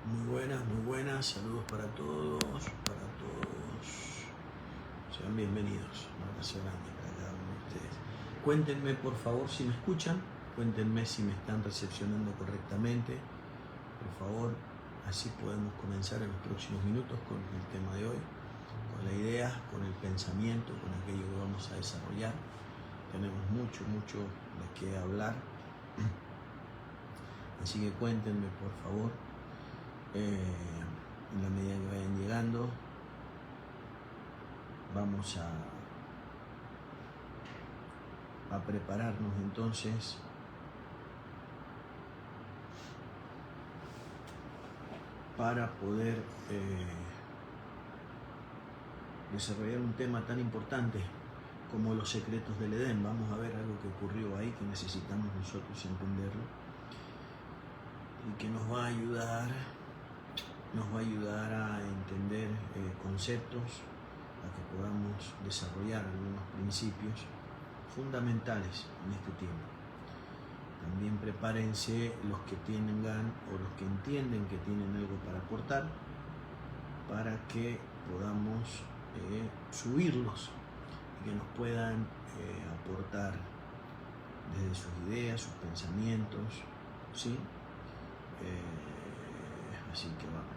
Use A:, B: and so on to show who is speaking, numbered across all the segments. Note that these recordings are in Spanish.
A: Muy buenas, saludos para todos, sean bienvenidos, un abrazo grande para cada uno de ustedes. Cuéntenme por favor si me escuchan, cuéntenme si me están recepcionando correctamente, por favor, así podemos comenzar en los próximos minutos con el tema de hoy, con la idea, con el pensamiento, con aquello que vamos a desarrollar. Tenemos mucho de qué hablar, así que cuéntenme por favor. En la medida que vayan llegando, vamos a prepararnos entonces para poder desarrollar un tema tan importante como los secretos del Edén. Vamos a ver algo que ocurrió ahí que necesitamos nosotros entenderlo y que nos va a ayudar a entender conceptos, a que podamos desarrollar algunos principios fundamentales en este tiempo. También prepárense los que tengan o los que entienden que tienen algo para aportar, para que podamos subirlos y que nos puedan aportar desde sus ideas, sus pensamientos, ¿sí? Así que vamos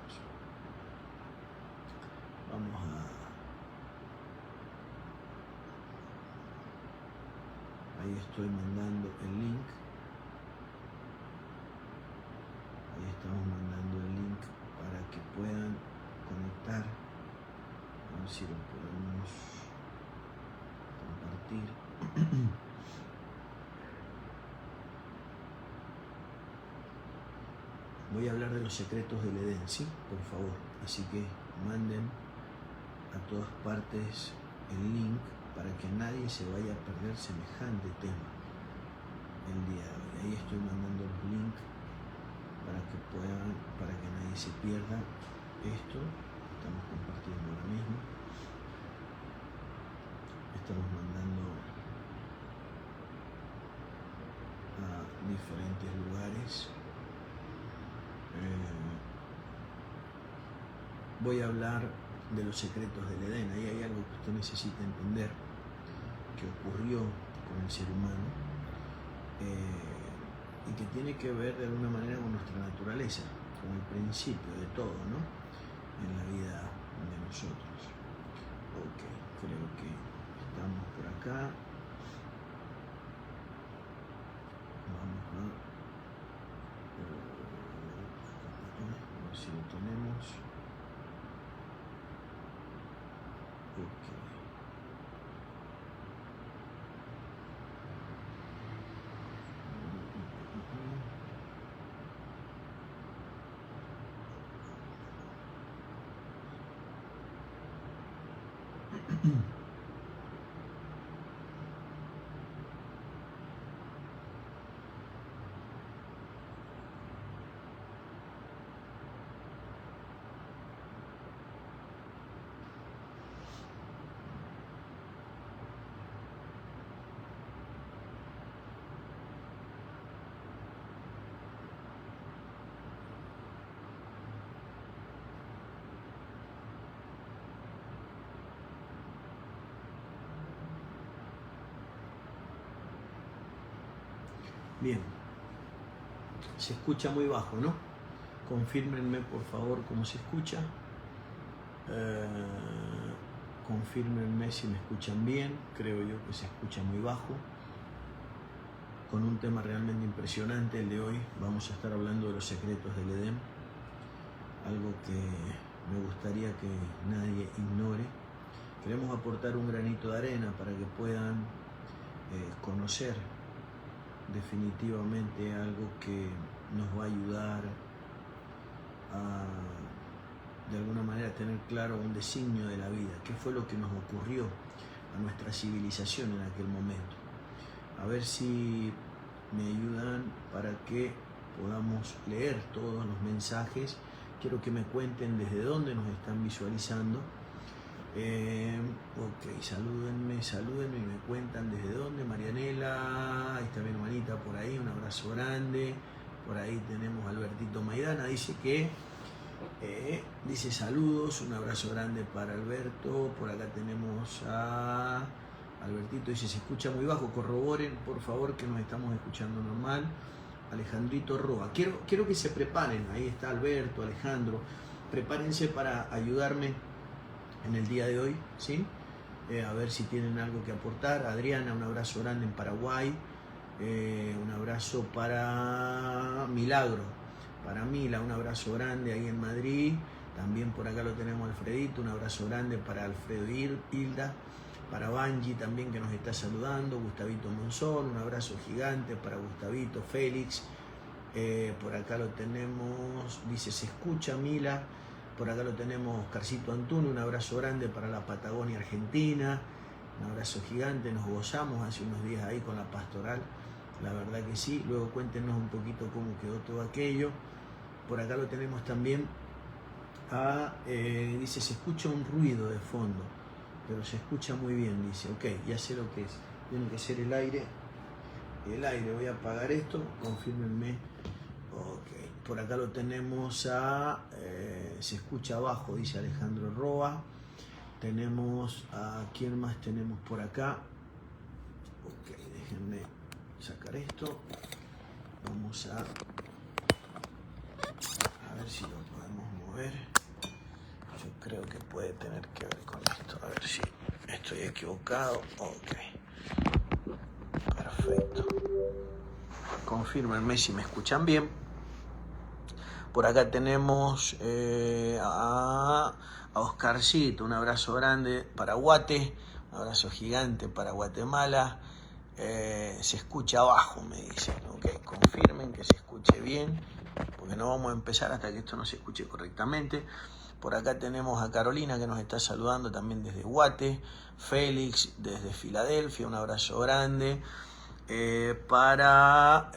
A: ahí estoy mandando el link, ahí estamos mandando el link para que puedan conectar, a ver si lo podemos compartir. Voy a hablar de los secretos del Edén, ¿sí? Por favor. Así que manden a todas partes el link para que nadie se vaya a perder semejante tema el día de hoy. Ahí estoy mandando los links para que nadie se pierda esto. Estamos compartiendo ahora mismo. Estamos mandando a diferentes lugares. Voy a hablar de los secretos del Edén. Ahí hay algo que usted necesita entender que ocurrió con el ser humano y que tiene que ver de alguna manera con nuestra naturaleza, con el principio de todo, ¿no? En la vida de nosotros. Ok, creo que estamos por acá. Vamos a ver si lo tenemos. Ok. Bien, se escucha muy bajo, ¿no? Confírmenme por favor cómo se escucha. Confírmenme si me escuchan bien. Creo yo que se escucha muy bajo. Con un tema realmente impresionante el de hoy. Vamos a estar hablando de los secretos del Edén. Algo que me gustaría que nadie ignore. Queremos aportar un granito de arena para que puedan conocer definitivamente algo que nos va a ayudar a, de alguna manera, tener claro un designio de la vida. ¿Qué fue lo que nos ocurrió a nuestra civilización en aquel momento? A ver si me ayudan para que podamos leer todos los mensajes. Quiero que me cuenten desde dónde nos están visualizando. Ok, salúdenme y me cuentan desde dónde. Marianela, ahí está mi hermanita por ahí, un abrazo grande. Por ahí tenemos a Albertito Maidana, dice que Dice saludos, un abrazo grande para Alberto. Por acá tenemos a Albertito, dice se escucha muy bajo, corroboren por favor que nos estamos escuchando normal. Alejandrito Roa, quiero que se preparen, ahí está Alberto, Alejandro, prepárense para ayudarme en el día de hoy, ¿sí? A ver si tienen algo que aportar. Adriana, un abrazo grande en Paraguay. Un abrazo para Milagro, para Mila, un abrazo grande ahí en Madrid. También por acá lo tenemos Alfredito, un abrazo grande para Alfredo Hilda, para Banji también que nos está saludando, Gustavito Monzón, un abrazo gigante para Gustavito, Félix. Por acá lo tenemos, dice se escucha Mila. Por acá lo tenemos Oscarcito Antuno, un abrazo grande para la Patagonia Argentina, un abrazo gigante, nos gozamos hace unos días ahí con la pastoral, la verdad que sí. Luego cuéntenos un poquito cómo quedó todo aquello. Por acá lo tenemos también dice se escucha un ruido de fondo, pero se escucha muy bien, dice, ok, ya sé lo que es, tiene que ser el aire, voy a apagar esto, confírmenme. Ok, por acá lo tenemos se escucha abajo, dice Alejandro Roa. Tenemos a quién más tenemos por acá. Ok, déjenme sacar esto. Vamos a ver si lo podemos mover. Yo creo que puede tener que ver con esto. A ver si estoy equivocado. Ok, perfecto. Confírmenme si me escuchan bien. Por acá tenemos a Oscarcito, un abrazo grande para Guate, un abrazo gigante para Guatemala. Se escucha abajo, me dicen. Ok, confirmen que se escuche bien, porque no vamos a empezar hasta que esto no se escuche correctamente. Por acá tenemos a Carolina que nos está saludando también desde Guate, Félix desde Filadelfia, un abrazo grande. Para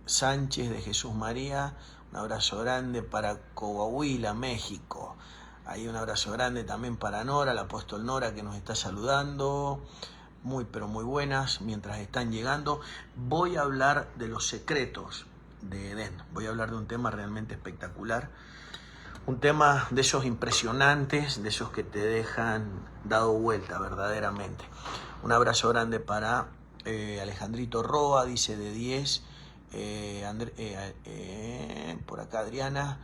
A: Sánchez de Jesús María, un abrazo grande para Coahuila, México. Ahí un abrazo grande también para Nora, el apóstol Nora que nos está saludando. Muy pero muy buenas mientras están llegando. Voy a hablar de los secretos de Edén. Voy a hablar de un tema realmente espectacular. Un tema de esos impresionantes, de esos que te dejan dado vuelta verdaderamente. Un abrazo grande para Alejandrito Roa, dice de 10. Por acá Adriana.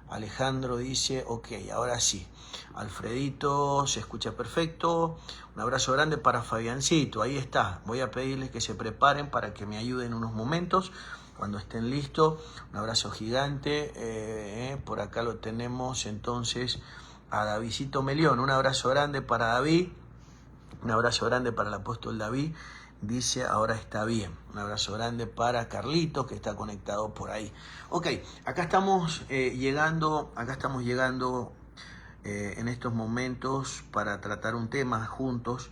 A: Alejandro dice, ok, ahora sí. Alfredito, se escucha perfecto. Un abrazo grande para Fabiancito, ahí está. Voy a pedirles que se preparen para que me ayuden unos momentos cuando estén listos. Un abrazo gigante. Por acá lo tenemos entonces a Davidcito Melión. Un abrazo grande para David. Un abrazo grande para el apóstol David. Dice, ahora está bien. Un abrazo grande para Carlitos, que está conectado por ahí. Ok, acá estamos llegando en estos momentos para tratar un tema juntos,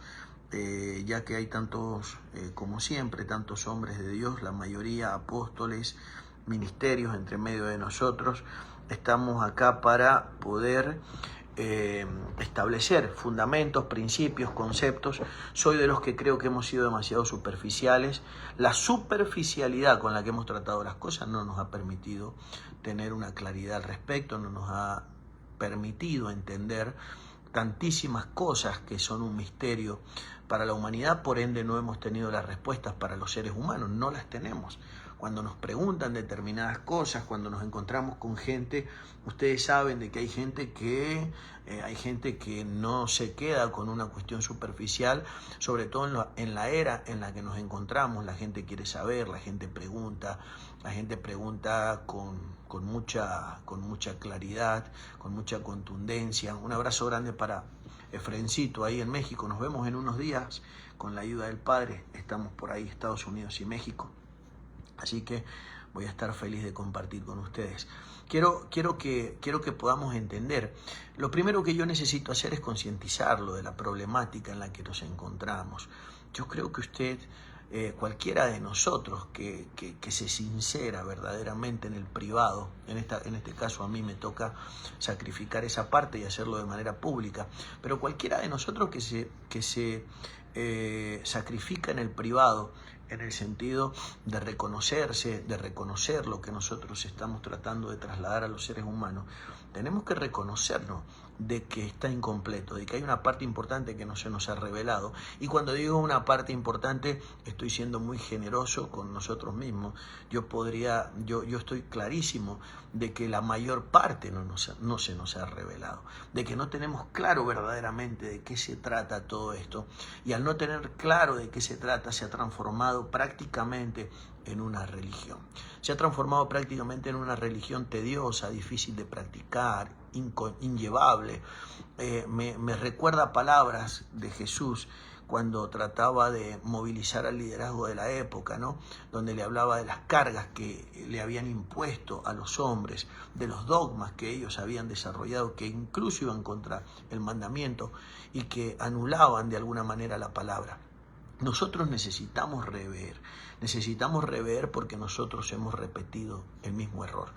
A: ya que hay tantos, como siempre, tantos hombres de Dios, la mayoría apóstoles, ministerios entre medio de nosotros. Estamos acá para poder establecer fundamentos, principios, conceptos. Soy de los que creo que hemos sido demasiado superficiales. La superficialidad con la que hemos tratado las cosas no nos ha permitido tener una claridad al respecto, no nos ha permitido entender tantísimas cosas que son un misterio para la humanidad, por ende no hemos tenido las respuestas para los seres humanos, no las tenemos. Cuando nos preguntan determinadas cosas, cuando nos encontramos con gente, ustedes saben de que hay gente que no se queda con una cuestión superficial, sobre todo en la era en la que nos encontramos. La gente quiere saber, la gente pregunta con mucha claridad, con mucha contundencia. Un abrazo grande para Efrencito ahí en México. Nos vemos en unos días con la ayuda del Padre. Estamos por ahí, Estados Unidos y México. Así que voy a estar feliz de compartir con ustedes. Quiero que podamos entender. Lo primero que yo necesito hacer es concientizarlo de la problemática en la que nos encontramos. Yo creo que usted, cualquiera de nosotros que se sincera verdaderamente en el privado, en este caso a mí me toca sacrificar esa parte y hacerlo de manera pública, pero cualquiera de nosotros que se sacrifica en el privado en el sentido de reconocerse, de reconocer lo que nosotros estamos tratando de trasladar a los seres humanos. Tenemos que reconocernos de que está incompleto, de que hay una parte importante que no se nos ha revelado. Y cuando digo una parte importante, estoy siendo muy generoso con nosotros mismos. Yo estoy clarísimo de que la mayor parte no se nos ha revelado, de que no tenemos claro verdaderamente de qué se trata todo esto. Y al no tener claro de qué se trata, se ha transformado prácticamente en una religión. Se ha transformado prácticamente en una religión tediosa, difícil de practicar, inllevable. Me recuerda palabras de Jesús cuando trataba de movilizar al liderazgo de la época, ¿no? Donde le hablaba de las cargas que le habían impuesto a los hombres, de los dogmas que ellos habían desarrollado, que incluso iban contra el mandamiento y que anulaban de alguna manera la palabra. Nosotros necesitamos rever porque nosotros hemos repetido el mismo error.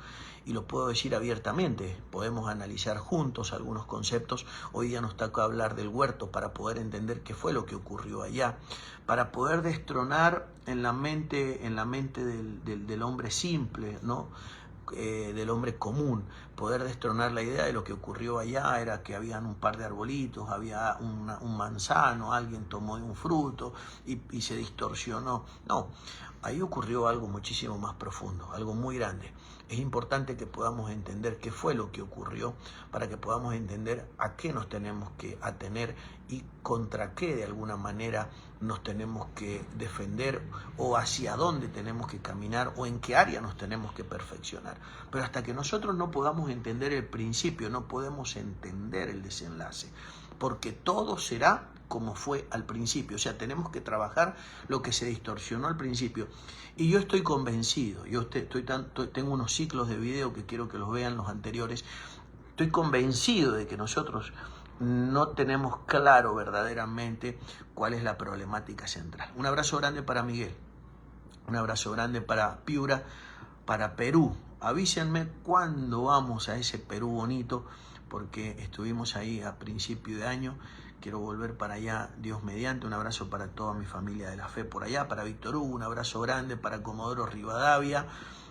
A: Y lo puedo decir abiertamente, podemos analizar juntos algunos conceptos. Hoy día nos toca hablar del huerto para poder entender qué fue lo que ocurrió allá, para poder destronar en la mente del hombre simple, ¿no? Del hombre común, poder destronar la idea de lo que ocurrió allá. Era que habían un par de arbolitos, había un manzano, alguien tomó un fruto y se distorsionó. No, ahí ocurrió algo muchísimo más profundo, algo muy grande. Es importante que podamos entender qué fue lo que ocurrió para que podamos entender a qué nos tenemos que atener y contra qué de alguna manera nos tenemos que defender o hacia dónde tenemos que caminar o en qué área nos tenemos que perfeccionar. Pero hasta que nosotros no podamos entender el principio, no podemos entender el desenlace, porque todo será como fue al principio. O sea, tenemos que trabajar lo que se distorsionó al principio. Y yo estoy convencido, tengo unos ciclos de video que quiero que los vean, los anteriores. Estoy convencido de que nosotros no tenemos claro verdaderamente cuál es la problemática central. Un abrazo grande para Miguel, un abrazo grande para Piura, para Perú. Avísenme cuándo vamos a ese Perú bonito, porque estuvimos ahí a principio de año. Quiero volver para allá, Dios mediante. Un abrazo para toda mi familia de la fe por allá, para Víctor Hugo, un abrazo grande para Comodoro Rivadavia.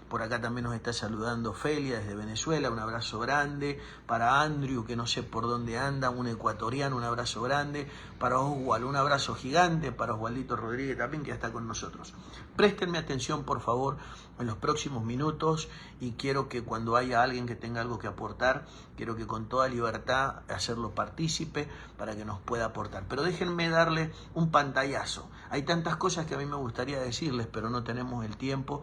A: Por acá también nos está saludando Felia desde Venezuela, un abrazo grande. Para Andrew, que no sé por dónde anda, un ecuatoriano, un abrazo grande. Para Oswald, un abrazo gigante. Para Oswaldito Rodríguez también, que ya está con nosotros. Préstenme atención, por favor, en los próximos minutos, y quiero que cuando haya alguien que tenga algo que aportar, quiero que con toda libertad hacerlo partícipe para que nos pueda aportar. Pero déjenme darle un pantallazo. Hay tantas cosas que a mí me gustaría decirles, pero no tenemos el tiempo.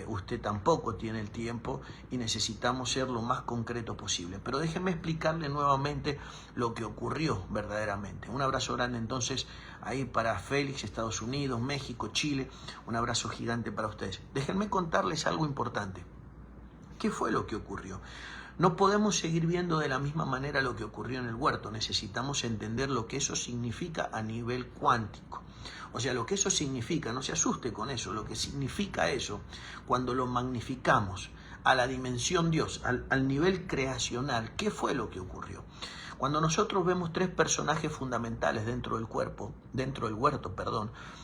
A: Usted tampoco tiene el tiempo y necesitamos ser lo más concreto posible. Pero déjenme explicarle nuevamente lo que ocurrió verdaderamente. Un abrazo grande entonces ahí para Félix, Estados Unidos, México, Chile. Un abrazo gigante para ustedes. Déjenme contarles algo importante. ¿Qué fue lo que ocurrió? No podemos seguir viendo de la misma manera lo que ocurrió en el huerto. Necesitamos entender lo que eso significa a nivel cuántico. O sea, lo que eso significa, no se asuste con eso, lo que significa eso, cuando lo magnificamos a la dimensión Dios, al nivel creacional, ¿qué fue lo que ocurrió? Cuando nosotros vemos tres personajes fundamentales dentro del huerto,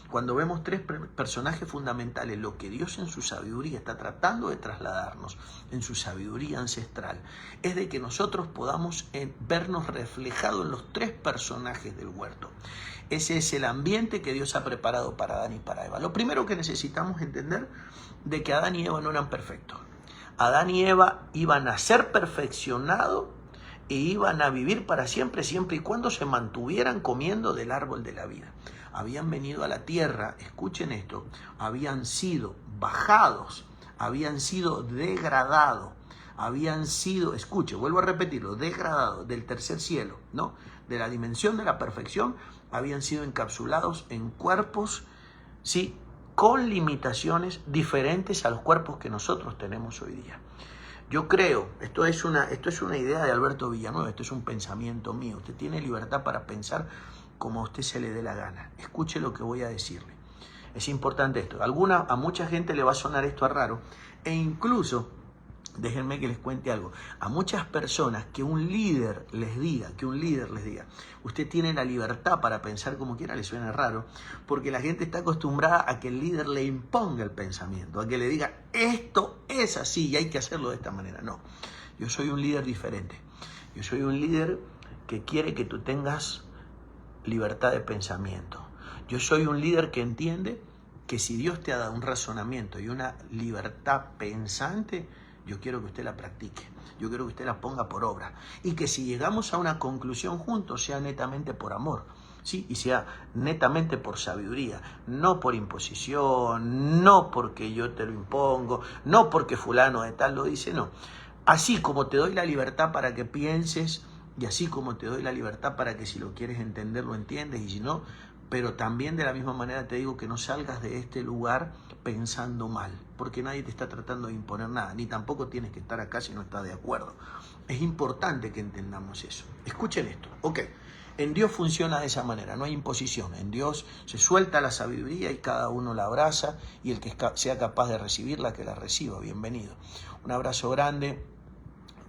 A: cuando vemos tres personajes fundamentales, lo que Dios en su sabiduría está tratando de trasladarnos, en su sabiduría ancestral, es de que nosotros podamos vernos reflejados en los tres personajes del huerto. Ese es el ambiente que Dios ha preparado para Adán y para Eva. Lo primero que necesitamos entender de que Adán y Eva no eran perfectos. Adán y Eva iban a ser perfeccionados e iban a vivir para siempre, siempre y cuando se mantuvieran comiendo del árbol de la vida. Habían venido a la tierra, escuchen esto, habían sido bajados, habían sido degradados, vuelvo a repetirlo, degradados del tercer cielo, ¿no? De la dimensión de la perfección, habían sido encapsulados en cuerpos, sí, con limitaciones diferentes a los cuerpos que nosotros tenemos hoy día. Yo creo, esto es una idea de Alberto Villanueva, esto es un pensamiento mío. Usted tiene libertad para pensar como a usted se le dé la gana. Escuche lo que voy a decirle. Es importante esto. A mucha gente le va a sonar esto raro, e incluso Déjenme que les cuente algo. A muchas personas que un líder les diga, usted tiene la libertad para pensar como quiera, les suena raro, porque la gente está acostumbrada a que el líder le imponga el pensamiento, a que le diga, esto es así y hay que hacerlo de esta manera. No, yo soy un líder diferente. Yo soy un líder que quiere que tú tengas libertad de pensamiento. Yo soy un líder que entiende que si Dios te ha dado un razonamiento y una libertad pensante, yo quiero que usted la practique, yo quiero que usted la ponga por obra y que si llegamos a una conclusión juntos sea netamente por amor, ¿sí? Y sea netamente por sabiduría, no por imposición, no porque yo te lo impongo, no porque fulano de tal lo dice, no. Así como te doy la libertad para que pienses y así como te doy la libertad para que si lo quieres entender lo entiendes y si no, pero también de la misma manera te digo que no salgas de este lugar pensando mal, porque nadie te está tratando de imponer nada, ni tampoco tienes que estar acá si no estás de acuerdo. Es importante que entendamos eso. Escuchen esto, ok, en Dios funciona de esa manera, no hay imposición, en Dios se suelta la sabiduría y cada uno la abraza y el que sea capaz de recibirla, que la reciba, bienvenido. Un abrazo grande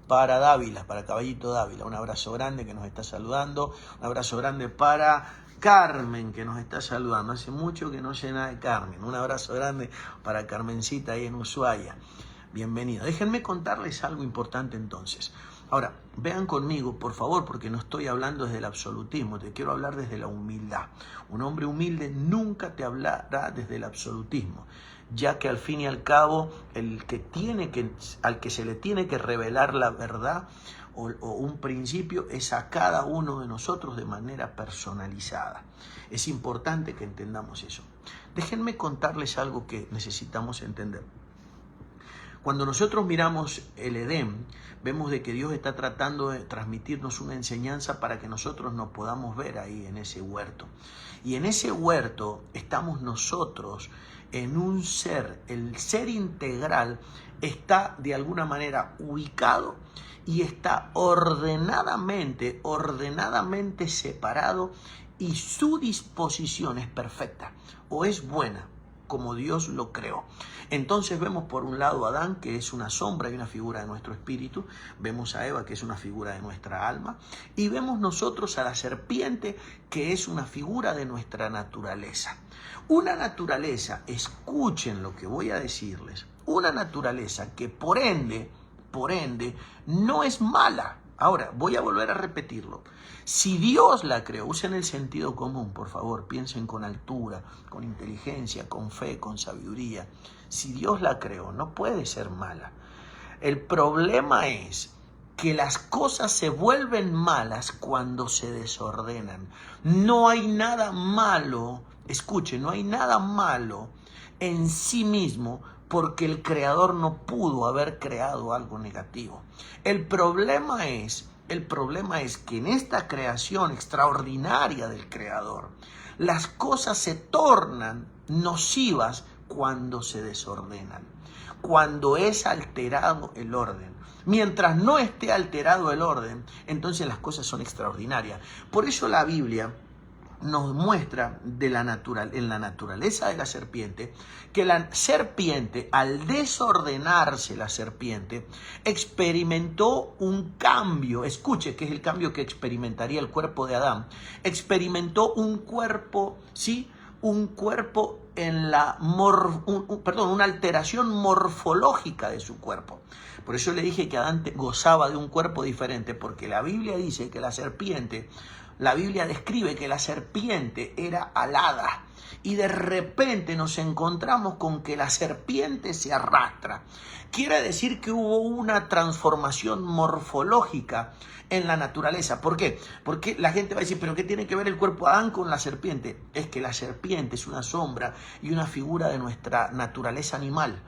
A: para Dávila, para Caballito Dávila, un abrazo grande que nos está saludando, un abrazo grande para Carmen que nos está saludando, hace mucho que no sé nada de Carmen, un abrazo grande para Carmencita ahí en Ushuaia, bienvenido. Déjenme contarles algo importante entonces. Ahora, vean conmigo, por favor, porque no estoy hablando desde el absolutismo, te quiero hablar desde la humildad. Un hombre humilde nunca te hablará desde el absolutismo, ya que al fin y al cabo, al que se le tiene que revelar la verdad o un principio es a cada uno de nosotros de manera personalizada. Es importante que entendamos eso. Déjenme contarles algo que necesitamos entender. Cuando nosotros miramos el Edén, vemos de que Dios está tratando de transmitirnos una enseñanza para que nosotros nos podamos ver ahí en ese huerto. Y en ese huerto estamos nosotros en un ser. El ser integral está de alguna manera ubicado y está ordenadamente separado y su disposición es perfecta o es buena, como Dios lo creó. Entonces vemos por un lado a Adán, que es una sombra y una figura de nuestro espíritu, vemos a Eva, que es una figura de nuestra alma, y vemos nosotros a la serpiente, que es una figura de nuestra naturaleza. Una naturaleza, escuchen lo que voy a decirles, una naturaleza que por ende, no es mala. Ahora, voy a volver a repetirlo. Si Dios la creó, usen el sentido común, por favor, piensen con altura, con inteligencia, con fe, con sabiduría. Si Dios la creó, no puede ser mala. El problema es que las cosas se vuelven malas cuando se desordenan. No hay nada malo, escuchen, no hay nada malo en sí mismo porque el creador no pudo haber creado algo negativo. El problema es que en esta creación extraordinaria del creador, las cosas se tornan nocivas cuando se desordenan, cuando es alterado el orden. Mientras no esté alterado el orden, entonces las cosas son extraordinarias. Por eso la Biblia nos muestra en la naturaleza de la serpiente, que la serpiente, al desordenarse la serpiente, experimentó un cambio. Escuche, que es el cambio que experimentaría el cuerpo de Adán. Experimentó un cuerpo, ¿sí? Un cuerpo una alteración morfológica de su cuerpo. Por eso le dije que Adán gozaba de un cuerpo diferente, porque la Biblia dice que la Biblia describe que la serpiente era alada y de repente nos encontramos con que la serpiente se arrastra. Quiere decir que hubo una transformación morfológica en la naturaleza. ¿Por qué? Porque la gente va a decir, ¿pero qué tiene que ver el cuerpo de Adán con la serpiente? Es que la serpiente es una sombra y una figura de nuestra naturaleza animal.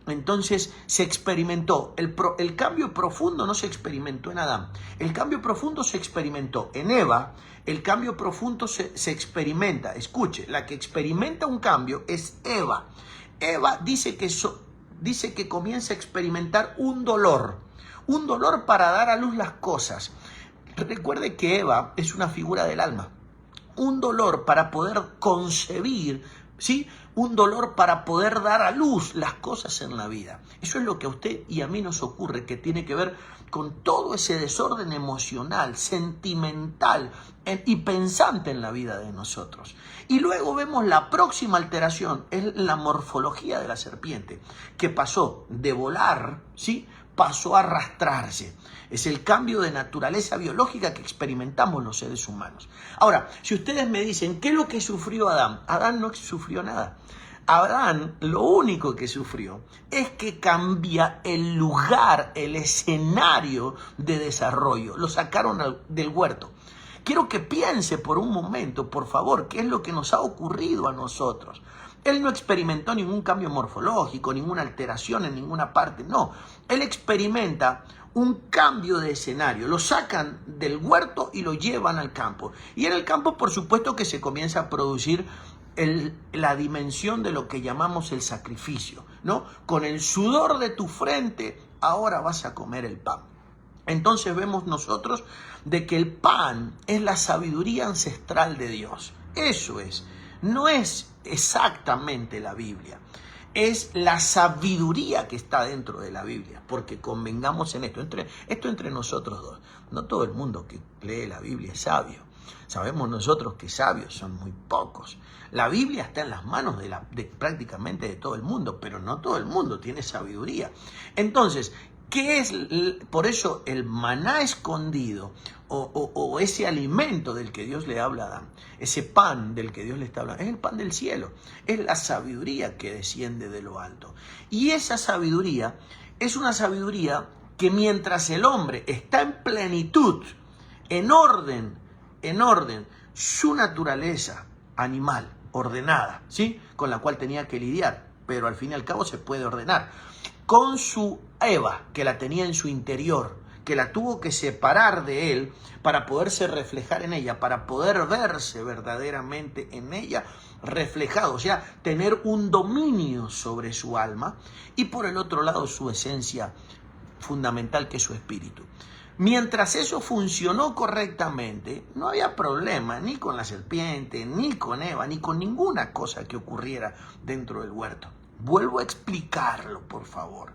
A: Entonces se experimentó, el cambio profundo no se experimentó en Adán, el cambio profundo se experimentó en Eva, el cambio profundo se experimenta, escuche, la que experimenta un cambio es Eva. Eva dice que comienza a experimentar un dolor para dar a luz las cosas. Recuerde que Eva es una figura del alma, un dolor para poder concebir,
B: ¿sí? Un dolor para poder dar a luz las cosas en la vida. Eso es lo que a usted y a mí nos ocurre, que tiene que ver con todo ese desorden emocional, sentimental y pensante en la vida de nosotros. Y luego vemos la próxima alteración, es la morfología de la serpiente, que pasó de volar, ¿sí?, pasó a arrastrarse. Es el cambio de naturaleza biológica que experimentamos los seres humanos. Ahora, si ustedes me dicen, ¿qué es lo que sufrió Adán? Adán no sufrió nada. Adán lo único que sufrió es que cambia el lugar, el escenario de desarrollo. Lo sacaron del huerto. Quiero que piense por un momento, por favor, qué es lo que nos ha ocurrido a nosotros. Él no experimentó ningún cambio morfológico, ninguna alteración en ninguna parte, no. Él experimenta un cambio de escenario. Lo sacan del huerto y lo llevan al campo. Y en el campo, por supuesto, que se comienza a producir la dimensión de lo que llamamos el sacrificio, ¿no? Con el sudor de tu frente, ahora vas a comer el pan. Entonces vemos nosotros de que el pan es la sabiduría ancestral de Dios. Eso es. No es exactamente la Biblia, es la sabiduría que está dentro de la Biblia, porque convengamos en esto entre nosotros dos. No todo el mundo que lee la Biblia es sabio. Sabemos nosotros que sabios son muy pocos. La Biblia está en las manos de prácticamente de todo el mundo, pero no todo el mundo tiene sabiduría. Entonces, ¿qué es? Por eso el maná escondido o ese alimento del que Dios le habla a Adán, ese pan del que Dios le está hablando, es el pan del cielo, es la sabiduría que desciende de lo alto. Y esa sabiduría es una sabiduría que mientras el hombre está en plenitud, en orden, su naturaleza animal, ordenada, ¿sí?, con la cual tenía que lidiar, pero al fin y al cabo se puede ordenar, con su Eva, que la tenía en su interior, que la tuvo que separar de él para poderse reflejar en ella, para poder verse verdaderamente en ella reflejado, o sea, tener un dominio sobre su alma, y por el otro lado su esencia fundamental, que es su espíritu. Mientras eso funcionó correctamente, no había problema ni con la serpiente, ni con Eva, ni con ninguna cosa que ocurriera dentro del huerto. Vuelvo a explicarlo, por favor.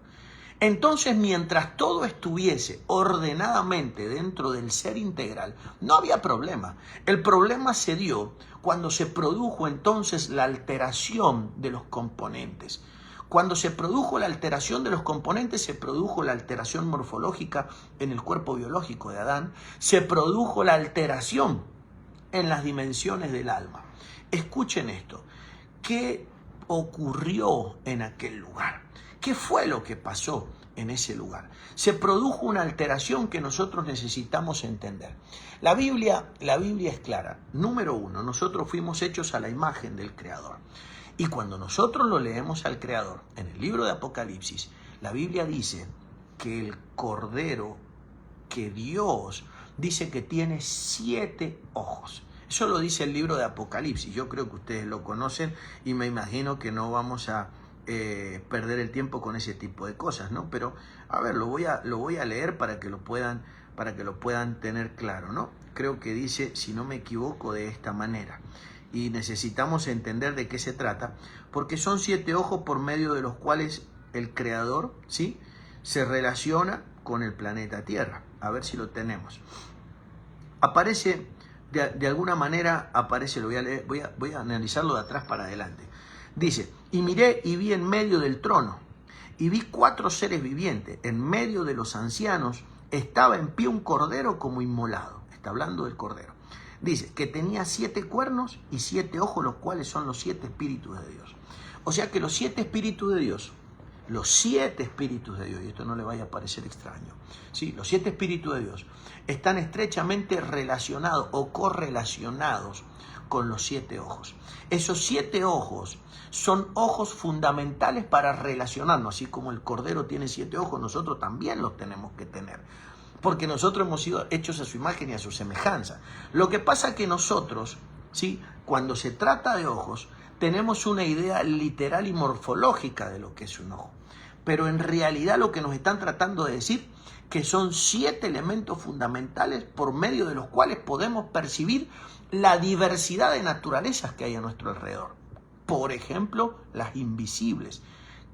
B: Entonces, mientras todo estuviese ordenadamente dentro del ser integral, no había problema. El problema se dio cuando se produjo entonces la alteración de los componentes. Cuando se produjo la alteración de los componentes, se produjo la alteración morfológica en el cuerpo biológico de Adán, se produjo la alteración en las dimensiones del alma. Escuchen esto. ¿Qué ocurrió en aquel lugar? ¿Qué fue lo que pasó en ese lugar? Se produjo una alteración que nosotros necesitamos entender. La Biblia es clara. Número uno, nosotros fuimos hechos a la imagen del Creador. Y cuando nosotros lo leemos al Creador, en el libro de Apocalipsis, la Biblia dice que el Cordero, que Dios, dice que tiene 7 ojos. Eso lo dice el libro de Apocalipsis. Yo creo que ustedes lo conocen y me imagino que no vamos a perder el tiempo con ese tipo de cosas, ¿no? Pero, a ver, lo voy a leer para que lo puedan tener claro, ¿no? Creo que dice, si no me equivoco, de esta manera. Y necesitamos entender de qué se trata, porque son 7 ojos por medio de los cuales el Creador, ¿sí?, se relaciona con el planeta Tierra. A ver si lo tenemos. Aparece, de alguna manera, lo voy a leer, voy a analizarlo de atrás para adelante. Dice, y miré y vi en medio del trono, y vi 4 seres vivientes. En medio de los ancianos estaba en pie un cordero como inmolado. Está hablando del cordero. Dice que tenía 7 cuernos y 7 ojos, los cuales son los 7 espíritus de Dios. O sea que los 7 espíritus de Dios, y esto no le vaya a parecer extraño, ¿sí?, los 7 espíritus de Dios están estrechamente relacionados o correlacionados con los 7 ojos. Esos 7 ojos son ojos fundamentales para relacionarnos. Así como el Cordero tiene 7 ojos, nosotros también los tenemos que tener, porque nosotros hemos sido hechos a su imagen y a su semejanza. Lo que pasa es que nosotros, ¿sí?, cuando se trata de ojos, tenemos una idea literal y morfológica de lo que es un ojo. Pero en realidad lo que nos están tratando de decir, que son 7 elementos fundamentales por medio de los cuales podemos percibir la diversidad de naturalezas que hay a nuestro alrededor. Por ejemplo, las invisibles,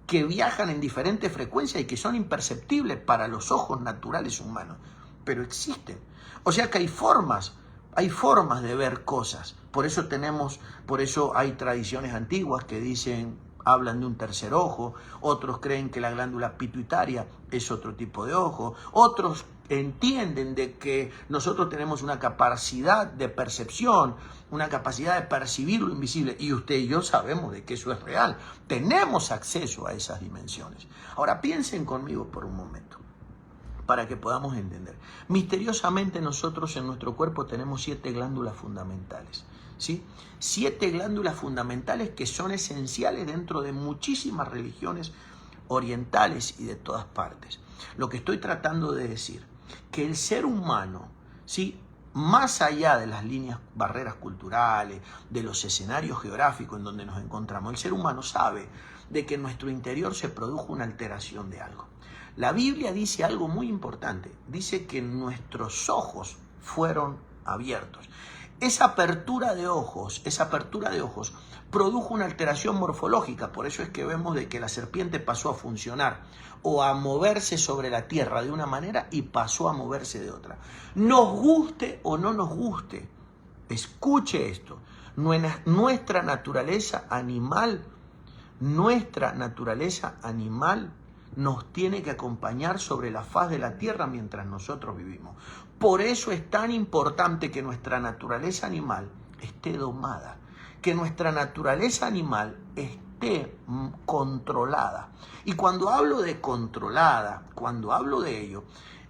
B: que viajan en diferentes frecuencias y que son imperceptibles para los ojos naturales humanos, pero existen. O sea que hay formas de ver cosas. Por eso hay tradiciones antiguas que hablan de un tercer ojo, otros creen que la glándula pituitaria es otro tipo de ojo, otros entienden de que nosotros tenemos una capacidad de percepción, una capacidad de percibir lo invisible, y usted y yo sabemos de que eso es real. Tenemos acceso a esas dimensiones. Ahora piensen conmigo por un momento, para que podamos entender. Misteriosamente nosotros en nuestro cuerpo tenemos 7 glándulas fundamentales, ¿sí? 7 glándulas fundamentales que son esenciales dentro de muchísimas religiones orientales y de todas partes. Lo que estoy tratando de decir, que el ser humano, ¿sí?, más allá de las barreras culturales, de los escenarios geográficos en donde nos encontramos, el ser humano sabe de que en nuestro interior se produjo una alteración de algo. La Biblia dice algo muy importante, dice que nuestros ojos fueron abiertos. Esa apertura de ojos produjo una alteración morfológica, por eso es que vemos de que la serpiente pasó a funcionar o a moverse sobre la tierra de una manera y pasó a moverse de otra. Nos guste o no nos guste, escuche esto, nuestra naturaleza animal nos tiene que acompañar sobre la faz de la tierra mientras nosotros vivimos. Por eso es tan importante que nuestra naturaleza animal esté domada, que nuestra naturaleza animal esté controlada. Y cuando hablo de controlada, cuando hablo de ello,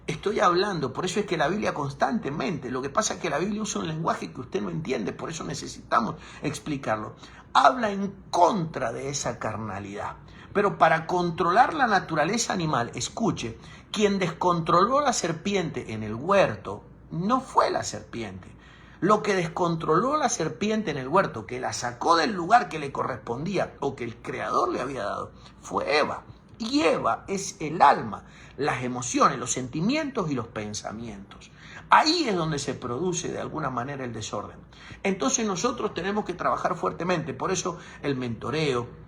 B: estoy hablando, por eso es que la Biblia constantemente, lo que pasa es que la Biblia usa un lenguaje que usted no entiende, por eso necesitamos explicarlo. Habla en contra de esa carnalidad. Pero para controlar la naturaleza animal, escuche, quien descontroló la serpiente en el huerto no fue la serpiente. Lo que descontroló la serpiente en el huerto, que la sacó del lugar que le correspondía o que el Creador le había dado, fue Eva. Y Eva es el alma, las emociones, los sentimientos y los pensamientos. Ahí es donde se produce de alguna manera el desorden. Entonces nosotros tenemos que trabajar fuertemente, por eso el mentoreo,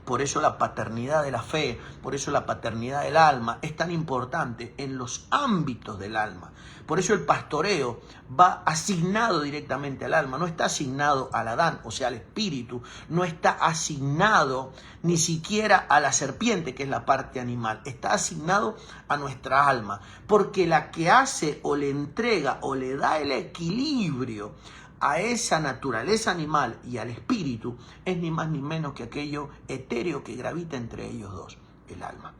B: por eso la paternidad de la fe, por eso la paternidad del alma es tan importante en los ámbitos del alma. Por eso el pastoreo va asignado directamente al alma, no está asignado al Adán, o sea, al espíritu, no está asignado ni siquiera a la serpiente, que es la parte animal, está asignado a nuestra alma, porque la que hace o le entrega o le da el equilibrio a esa naturaleza animal y al espíritu es ni más ni menos que aquello etéreo que gravita entre ellos dos, el alma.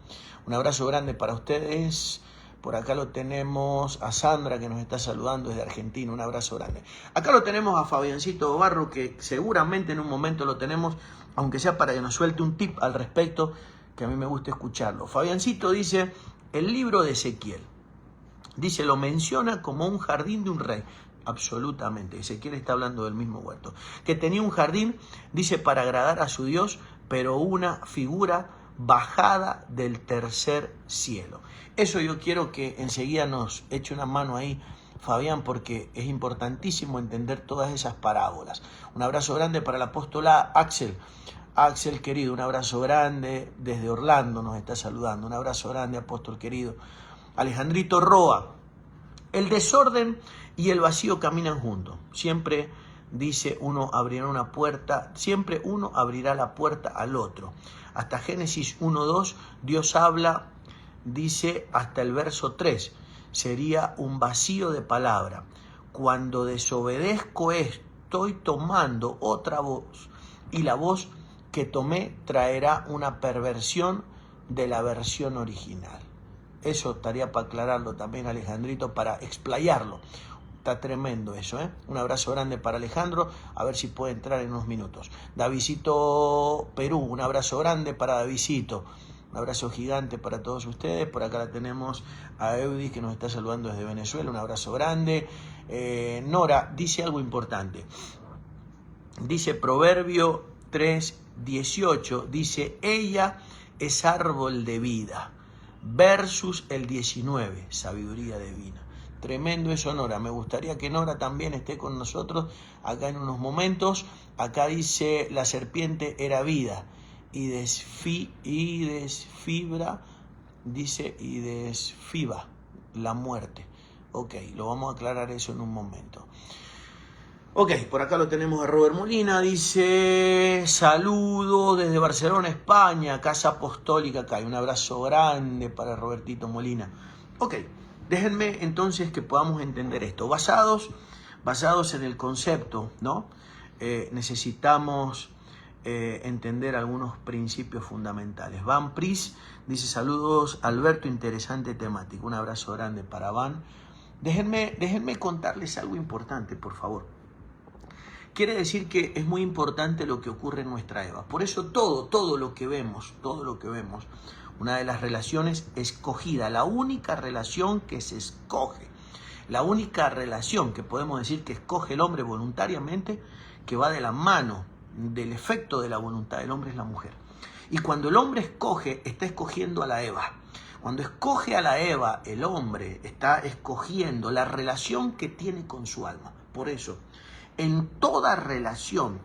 B: Un abrazo grande para ustedes. Por acá lo tenemos a Sandra, que nos está saludando desde Argentina. Un abrazo grande. Acá lo tenemos a Fabiancito Barro, que seguramente en un momento lo tenemos, aunque sea para que nos suelte un tip al respecto, que a mí me gusta escucharlo. Fabiancito dice, el libro de Ezequiel, dice, lo menciona como un jardín de un rey. Absolutamente, Ezequiel está hablando del mismo huerto. Que tenía un jardín, dice, para agradar a su Dios, pero una figura bajada del tercer cielo. Eso yo quiero que enseguida nos eche una mano ahí, Fabián, porque es importantísimo entender todas esas parábolas. Un abrazo grande para el apóstol Axel. Axel, querido, un abrazo grande desde Orlando, nos está saludando. Un abrazo grande, apóstol querido. Alejandrito Roa, el desorden y el vacío caminan juntos. Siempre, dice, uno abrirá una puerta, siempre uno abrirá la puerta al otro. Hasta Génesis 1:2, Dios habla, dice, hasta el verso 3. Sería un vacío de palabra. Cuando desobedezco estoy tomando otra voz, y la voz que tomé traerá una perversión de la versión original. Eso estaría para aclararlo también, Alejandrito, para explayarlo. Está tremendo eso, ¿eh? Un abrazo grande para Alejandro, a ver si puede entrar en unos minutos. Davidcito Perú, un abrazo grande para Davidcito. Un abrazo gigante para todos ustedes. Por acá la tenemos a Eudis, que nos está saludando desde Venezuela. Un abrazo grande. Nora dice algo importante. Dice Proverbio 3:18. Dice, ella es árbol de vida. Versus el 19, sabiduría divina. Tremendo eso, Nora. Me gustaría que Nora también esté con nosotros acá en unos momentos. Acá dice, la serpiente era vida y desfibra, dice, y desfiba la muerte. Ok, lo vamos a aclarar eso en un momento. Ok, por acá lo tenemos a Robert Molina, dice, saludo desde Barcelona, España, Casa Apostólica acá. Un abrazo grande para Robertito Molina. Ok, déjenme entonces que podamos entender esto. Basados en el concepto, ¿no? Necesitamos entender algunos principios fundamentales. Van Pris dice, saludos Alberto, interesante temática. Un abrazo grande para Van. Déjenme contarles algo importante, por favor. Quiere decir que es muy importante lo que ocurre en nuestra Eva. Por eso todo lo que vemos, una de las relaciones escogida, la única relación que se escoge, la única relación que podemos decir que escoge el hombre voluntariamente, que va de la mano del efecto de la voluntad del hombre, es la mujer. Y cuando el hombre escoge, está escogiendo a la Eva. Cuando escoge a la Eva, el hombre está escogiendo la relación que tiene con su alma. Por eso, en toda relación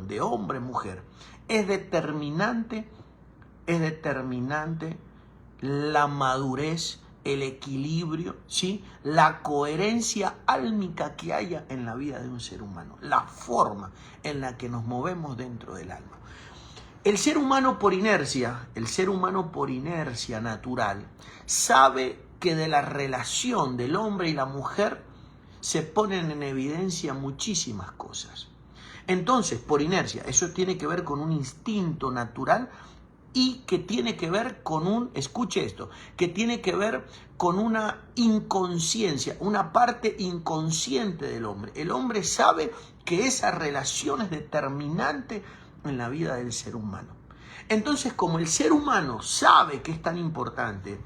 B: de hombre-mujer, es determinante la madurez, el equilibrio, ¿sí? La coherencia álmica que haya en la vida de un ser humano, la forma en la que nos movemos dentro del alma. El ser humano por inercia natural, sabe que de la relación del hombre y la mujer se ponen en evidencia muchísimas cosas. Entonces, por inercia, eso tiene que ver con un instinto natural y que tiene que ver con que tiene que ver con una inconsciencia, una parte inconsciente del hombre. El hombre sabe que esa relación es determinante en la vida del ser humano. Entonces, como el ser humano sabe que es tan importante,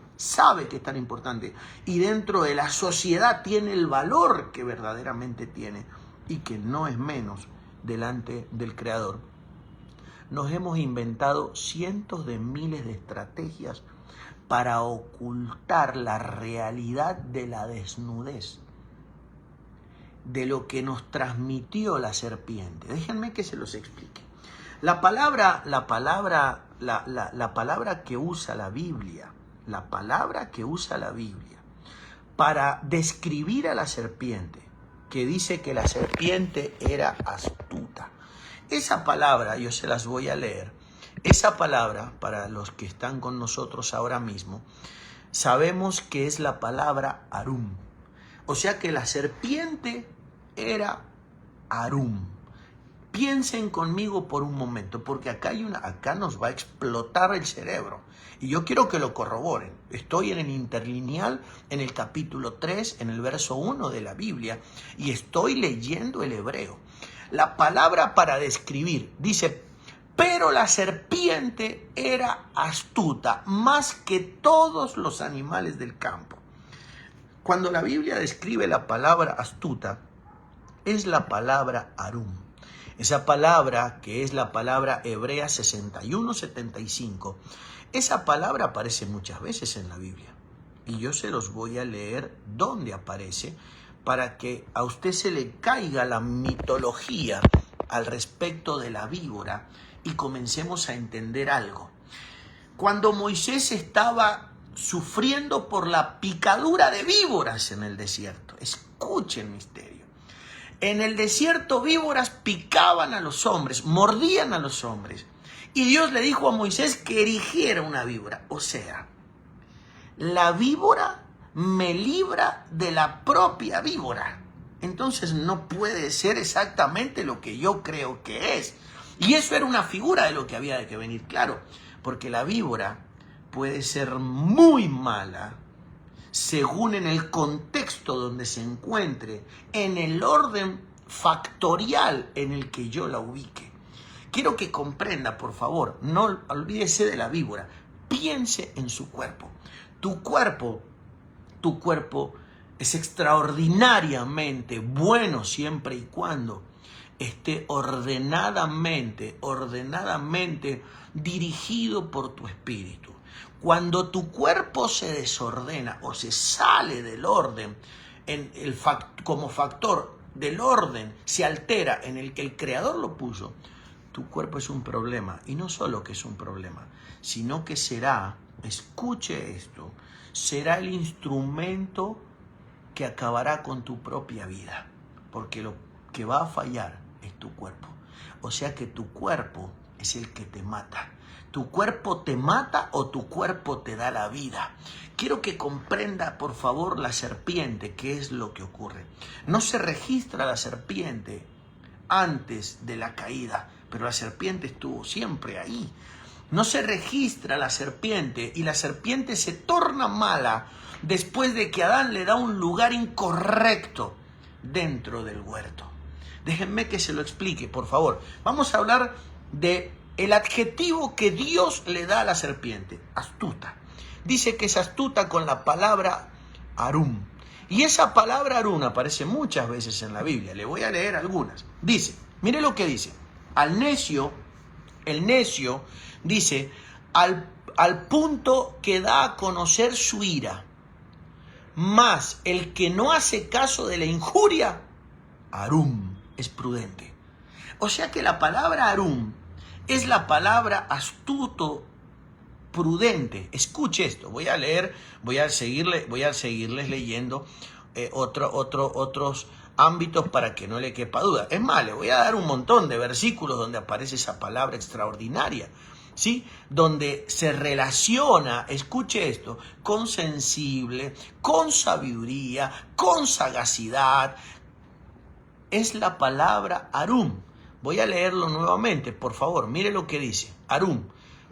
B: y dentro de la sociedad tiene el valor que verdaderamente tiene y que no es menos delante del Creador, nos hemos inventado cientos de miles de estrategias para ocultar la realidad de la desnudez, de lo que nos transmitió la serpiente. Déjenme que se los explique. La palabra que usa la Biblia, para describir a la serpiente, que dice que la serpiente era astuta. Esa palabra, yo se las voy a leer, esa palabra, para los que están con nosotros ahora mismo, sabemos que es la palabra Arum. O sea que la serpiente era Arum. Piensen conmigo por un momento, porque acá nos va a explotar el cerebro. Y yo quiero que lo corroboren. Estoy en el interlineal, en el capítulo 3, en el verso 1 de la Biblia, y estoy leyendo el hebreo. La palabra para describir dice, pero la serpiente era astuta, más que todos los animales del campo. Cuando la Biblia describe la palabra astuta, es la palabra Arum. Esa palabra, que es la palabra hebrea 61-75, esa palabra aparece muchas veces en la Biblia. Y yo se los voy a leer dónde aparece, para que a usted se le caiga la mitología al respecto de la víbora y comencemos a entender algo. Cuando Moisés estaba sufriendo por la picadura de víboras en el desierto, escuchen el misterio. En el desierto víboras picaban a los hombres, mordían a los hombres. Y Dios le dijo a Moisés que erigiera una víbora. O sea, la víbora me libra de la propia víbora. Entonces no puede ser exactamente lo que yo creo que es. Y eso era una figura de lo que había de que venir, claro. Porque la víbora puede ser muy mala, según en el contexto donde se encuentre, en el orden factorial en el que yo la ubique. Quiero que comprenda, por favor, no olvídese de la víbora, piense en su cuerpo. Tu cuerpo es extraordinariamente bueno siempre y cuando esté ordenadamente dirigido por tu espíritu. Cuando tu cuerpo se desordena o se sale del orden, como factor del orden, se altera en el que el Creador lo puso, tu cuerpo es un problema. Y no solo que es un problema, sino que será, escuche esto, será el instrumento que acabará con tu propia vida. Porque lo que va a fallar es tu cuerpo. O sea que tu cuerpo es el que te mata. ¿Tu cuerpo te mata o tu cuerpo te da la vida? Quiero que comprenda, por favor, la serpiente, qué es lo que ocurre. No se registra la serpiente antes de la caída, pero la serpiente estuvo siempre ahí. No se registra la serpiente y la serpiente se torna mala después de que Adán le da un lugar incorrecto dentro del huerto. Déjenme que se lo explique, por favor. Vamos a hablar de el adjetivo que Dios le da a la serpiente, astuta. Dice que es astuta con la palabra Arum. Y esa palabra Arum aparece muchas veces en la Biblia. Le voy a leer algunas. Dice, mire lo que dice. El necio dice, al punto que da a conocer su ira. Mas el que no hace caso de la injuria, Arum, es prudente. O sea que la palabra Arum es la palabra astuto, prudente. Escuche esto, voy a seguirles leyendo otros ámbitos para que no le quepa duda. Es más, le voy a dar un montón de versículos donde aparece esa palabra extraordinaria, ¿sí? Donde se relaciona, escuche esto, con sensible, con sabiduría, con sagacidad. Es la palabra Arum. Voy a leerlo nuevamente, por favor. Mire lo que dice. Arum.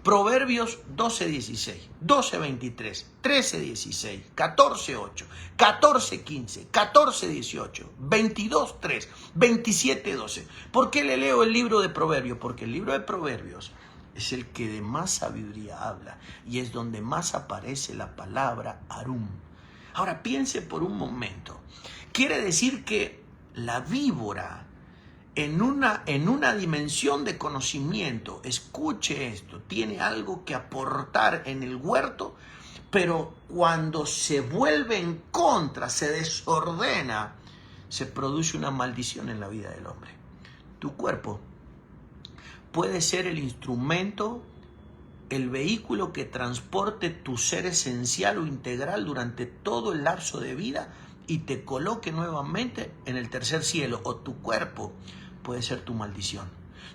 B: Proverbios 12:16, 12:23, 13:16, 14:8, 14:15, 14:18, 22:3, 27:12. ¿Por qué le leo el libro de Proverbios? Porque el libro de Proverbios es el que de más sabiduría habla y es donde más aparece la palabra Arum. Ahora piense por un momento. Quiere decir que la víbora en una dimensión de conocimiento, escuche esto, tiene algo que aportar en el huerto, pero cuando se vuelve en contra, se desordena, se produce una maldición en la vida del hombre. Tu cuerpo puede ser el instrumento, el vehículo que transporte tu ser esencial o integral durante todo el lapso de vida y te coloque nuevamente en el tercer cielo. O tu cuerpo puede ser tu maldición.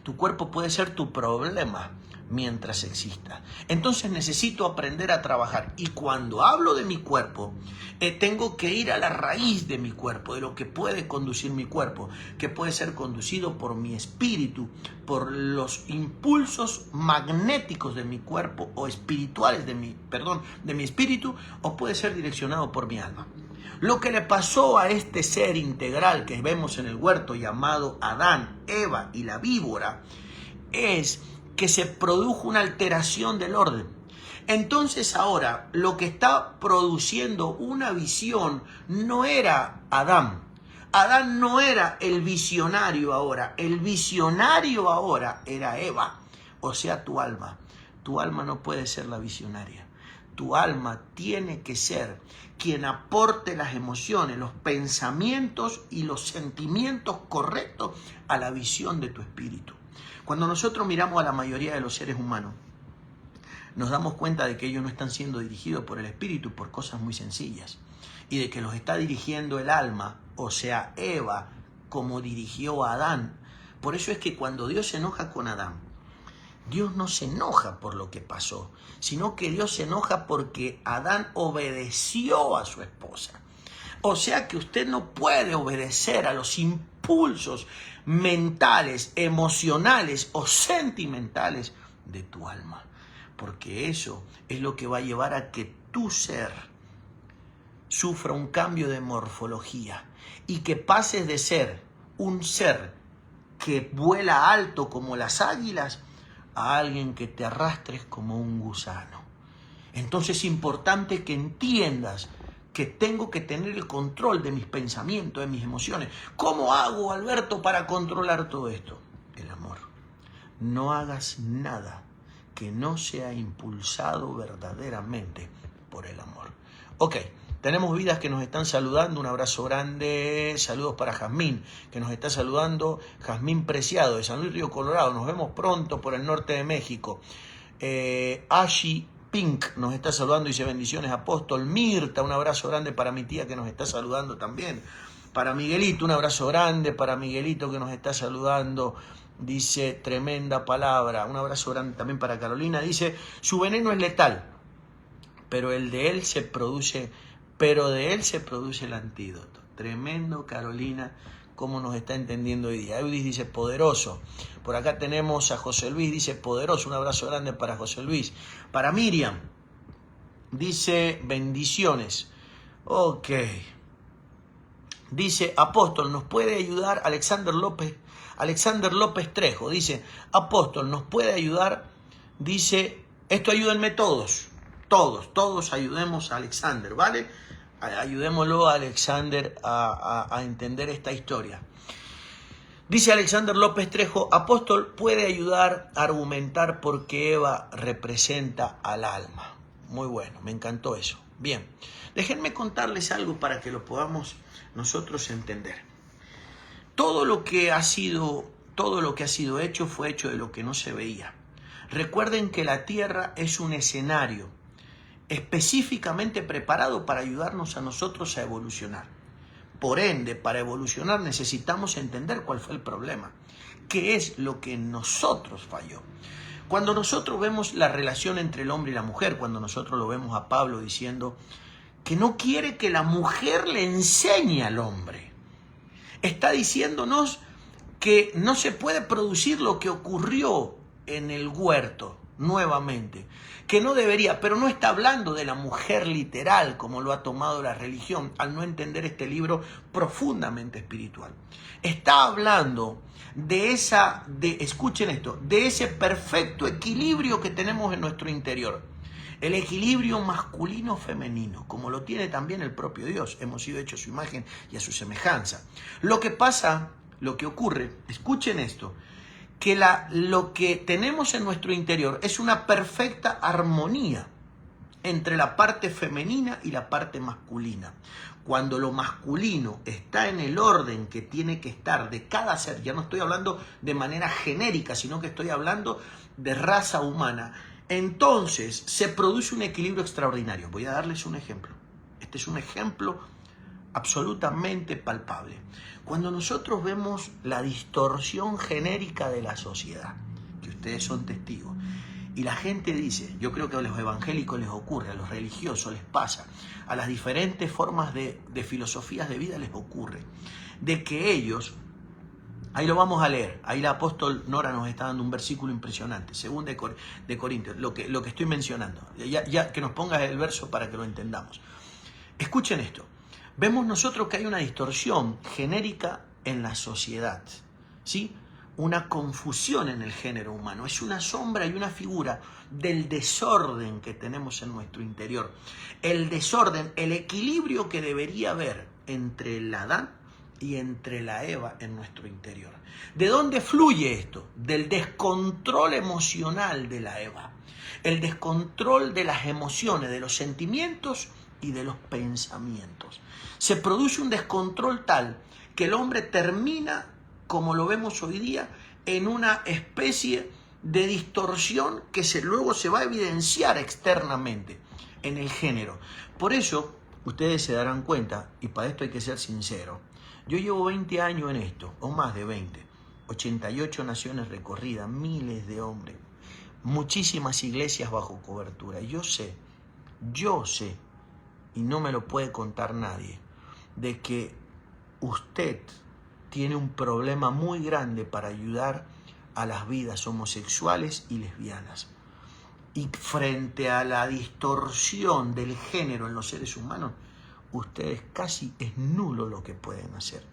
B: Tu cuerpo puede ser tu problema mientras exista. Entonces necesito aprender a trabajar. Y cuando hablo de mi cuerpo, tengo que ir a la raíz de mi cuerpo, de lo que puede conducir mi cuerpo, que puede ser conducido por mi espíritu, por los impulsos magnéticos de mi cuerpo o espirituales de mi espíritu, o puede ser direccionado por mi alma. Lo que le pasó a este ser integral que vemos en el huerto llamado Adán, Eva y la víbora es que se produjo una alteración del orden. Entonces ahora lo que está produciendo una visión no era Adán. Adán no era el visionario ahora. El visionario ahora era Eva, o sea, tu alma. Tu alma no puede ser la visionaria. Tu alma tiene que ser quien aporte las emociones, los pensamientos y los sentimientos correctos a la visión de tu espíritu. Cuando nosotros miramos a la mayoría de los seres humanos, nos damos cuenta de que ellos no están siendo dirigidos por el espíritu por cosas muy sencillas y de que los está dirigiendo el alma, o sea, Eva, como dirigió a Adán. Por eso es que cuando Dios se enoja con Adán, Dios no se enoja por lo que pasó, sino que Dios se enoja porque Adán obedeció a su esposa. O sea que usted no puede obedecer a los impulsos mentales, emocionales o sentimentales de tu alma, porque eso es lo que va a llevar a que tu ser sufra un cambio de morfología y que pases de ser un ser que vuela alto como las águilas a alguien que te arrastres como un gusano. Entonces es importante que entiendas que tengo que tener el control de mis pensamientos, de mis emociones. ¿Cómo hago, Alberto, para controlar todo esto? El amor. No hagas nada que no sea impulsado verdaderamente por el amor. Ok, tenemos vidas que nos están saludando, un abrazo grande, saludos para Jazmín, que nos está saludando, Jazmín Preciado, de San Luis Río Colorado, nos vemos pronto por el norte de México. Ashi Pink nos está saludando, dice bendiciones apóstol. Mirta, un abrazo grande para mi tía que nos está saludando también. Para Miguelito, un abrazo grande para Miguelito que nos está saludando. Dice, tremenda palabra. Un abrazo grande también para Carolina. Dice, su veneno es letal, pero de él se produce el antídoto. Tremendo, Carolina, cómo nos está entendiendo hoy día. Eudis dice, poderoso. Por acá tenemos a José Luis, dice, poderoso. Un abrazo grande para José Luis. Para Miriam, dice, bendiciones. Ok. Dice, apóstol, ¿nos puede ayudar? Alexander López Trejo dice, apóstol, ¿nos puede ayudar? Dice, esto ayúdenme todos ayudemos a Alexander, ¿vale? Ayudémoslo a Alexander a entender esta historia. Dice Alexander López Trejo, apóstol, ¿puede ayudar a argumentar por qué Eva representa al alma? Muy bueno, me encantó eso. Bien, déjenme contarles algo para que lo podamos nosotros entender. Todo lo que ha sido hecho fue hecho de lo que no se veía. Recuerden que la tierra es un escenario específicamente preparado para ayudarnos a nosotros a evolucionar. Por ende, para evolucionar necesitamos entender cuál fue el problema, qué es lo que en nosotros falló. Cuando nosotros vemos la relación entre el hombre y la mujer, cuando nosotros lo vemos a Pablo diciendo que no quiere que la mujer le enseñe al hombre, está diciéndonos que no se puede producir lo que ocurrió en el huerto nuevamente, que no debería, pero no está hablando de la mujer literal como lo ha tomado la religión al no entender este libro profundamente espiritual. Está hablando escuchen esto, de ese perfecto equilibrio que tenemos en nuestro interior. El equilibrio masculino-femenino, como lo tiene también el propio Dios. Hemos sido hechos a su imagen y a su semejanza. Lo que ocurre, escuchen esto, que lo que tenemos en nuestro interior es una perfecta armonía entre la parte femenina y la parte masculina. Cuando lo masculino está en el orden que tiene que estar de cada ser, ya no estoy hablando de manera genérica, sino que estoy hablando de raza humana, entonces se produce un equilibrio extraordinario. Voy a darles un ejemplo. Este es un ejemplo absolutamente palpable. Cuando nosotros vemos la distorsión genérica de la sociedad, que ustedes son testigos, y la gente dice, yo creo que a los evangélicos les ocurre, a los religiosos les pasa, a las diferentes formas de filosofías de vida les ocurre, de que ellos, ahí lo vamos a leer, ahí la apóstol Nora nos está dando un versículo impresionante, según de Corintios, lo que estoy mencionando, ya que nos pongas el verso para que lo entendamos. Escuchen esto. Vemos nosotros que hay una distorsión genérica en la sociedad, ¿sí? Una confusión en el género humano. Es una sombra y una figura del desorden que tenemos en nuestro interior. El desorden, el equilibrio que debería haber entre el Adán y entre la Eva en nuestro interior. ¿De dónde fluye esto? Del descontrol emocional de la Eva. El descontrol de las emociones, de los sentimientos y de los pensamientos. Se produce un descontrol tal que el hombre termina, como lo vemos hoy día, en una especie de distorsión que luego se va a evidenciar externamente en el género. Por eso, ustedes se darán cuenta, y para esto hay que ser sincero, yo llevo 20 años en esto, o más de 20, 88 naciones recorridas, miles de hombres, muchísimas iglesias bajo cobertura. Yo sé, y no me lo puede contar nadie, de que usted tiene un problema muy grande para ayudar a las vidas homosexuales y lesbianas. Y frente a la distorsión del género en los seres humanos, ustedes casi es nulo lo que pueden hacer.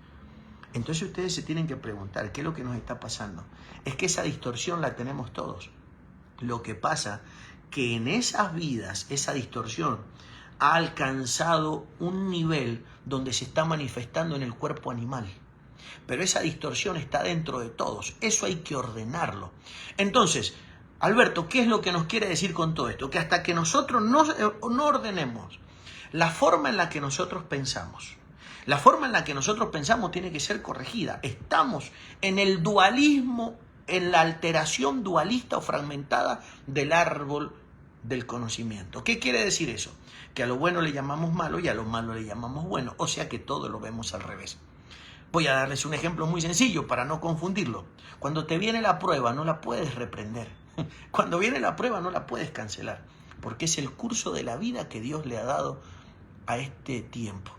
B: Entonces ustedes se tienen que preguntar, ¿qué es lo que nos está pasando? Es que esa distorsión la tenemos todos. Lo que pasa que en esas vidas, esa distorsión ha alcanzado un nivel donde se está manifestando en el cuerpo animal. Pero esa distorsión está dentro de todos. Eso hay que ordenarlo. Entonces, Alberto, ¿qué es lo que nos quiere decir con todo esto? Que hasta que nosotros no ordenemos la forma en la que nosotros pensamos, la forma en la que nosotros pensamos tiene que ser corregida. Estamos en el dualismo, en la alteración dualista o fragmentada del árbol del conocimiento. ¿Qué quiere decir eso? Que a lo bueno le llamamos malo y a lo malo le llamamos bueno, o sea que todo lo vemos al revés. Voy a darles un ejemplo muy sencillo para no confundirlo. Cuando te viene la prueba no la puedes reprender. Cuando viene la prueba no la puedes cancelar, porque es el curso de la vida que Dios le ha dado a este tiempo.